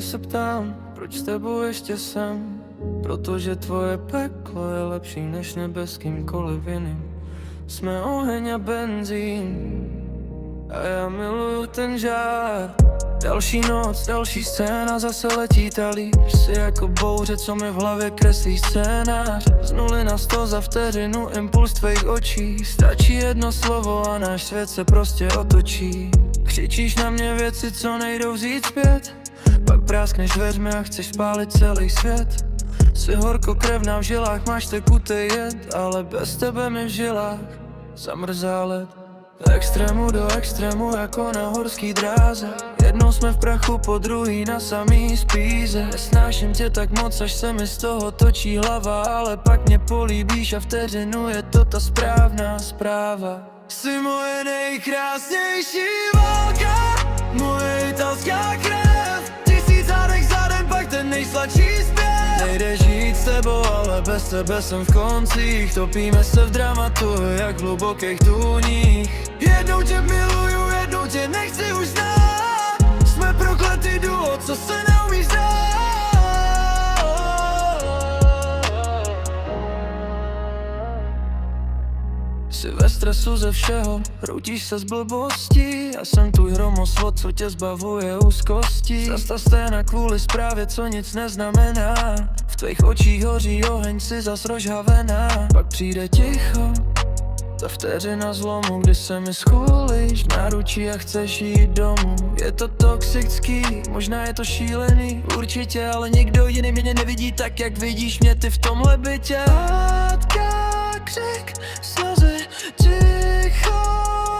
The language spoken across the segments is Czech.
se ptám, proč s tebou ještě jsem. Protože tvoje peklo je lepší než nebe s kýmkoliv jiným. Jsme oheň a benzín a já miluju ten žár. Další noc, další scéna, zase letí talíř. Jsi jako bouře, co mi v hlavě kreslí scénář. Z 0 na 100 za vteřinu, impuls tvých očí. Stačí jedno slovo a náš svět se prostě otočí. Křičíš na mě věci, co nejdou vzít zpět. Pak práskneš dveřmi a chceš spálit celý svět. Jsi horkokrevná v žilách, máš tekutej jed, ale bez tebe mi v žilách zamrzá led. Extrému do extrému jako na horský dráze. Jednou jsme v prachu, po druhý na samý spíze. Nesnáším tě tak moc, až se mi z toho točí hlava. Ale pak mě políbíš a vteřinu je to ta správná zpráva. Jsi moje nejkrásnější válka, moje italská krev. 1000 zádech za den, pak ten nejsladší zpěv. Nejde žít s tebou, ale bez tebe jsem v koncích. Topíme se v dramatu, jak v hlubokých tůních. Jednou tě miluju, jednou tě nechci už znát. Jsme prokletý duo, co se neumí zdát. Jsi ve stresu ze všeho, hroutíš se z blbostí. Já jsem tvůj hromosvod, co tě zbavuje úzkostí. Zas ta scéna kvůli zprávě, co nic neznamená. V tvých očích hoří oheň, si zas rozhavená. Pak přijde ticho, ta vteřina zlomu, kdy se mi schůlíš v náručí a chceš jít domů. Je to toxický, možná je to šílený, určitě, ale nikdo jiný mě nevidí tak, jak vidíš mě ty v tomhle bytě. Hádka, křik, slzy, ticho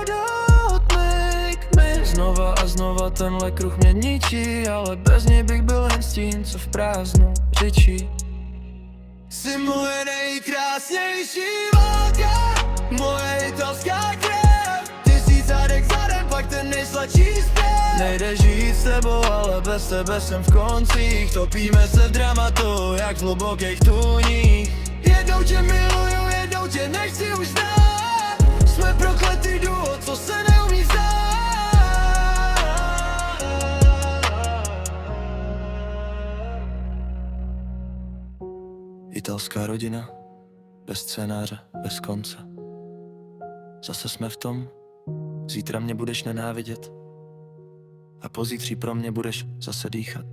do tmy. Znova a znova tenhle kruh mě ničí, ale bez něj bych byl jen stín, co v prázdnu řičí. Jsi moje nejkrásnější válka, moje italská krev. 1000 zádech za den, pak ten nejsladší zpěv. Nejde žít s tebou, ale bez tebe jsem v koncích. Topíme se v dramatu, jak v hlubokých tůních. Jednou tě miluju, jednou tě nechci už znát. Jsme prokletý duo, co se neumí vzdát. Italská rodina, bez scénáře, bez konce. Zase jsme v tom, zítra mě budeš nenávidět a pozítří pro mě budeš zase dýchat.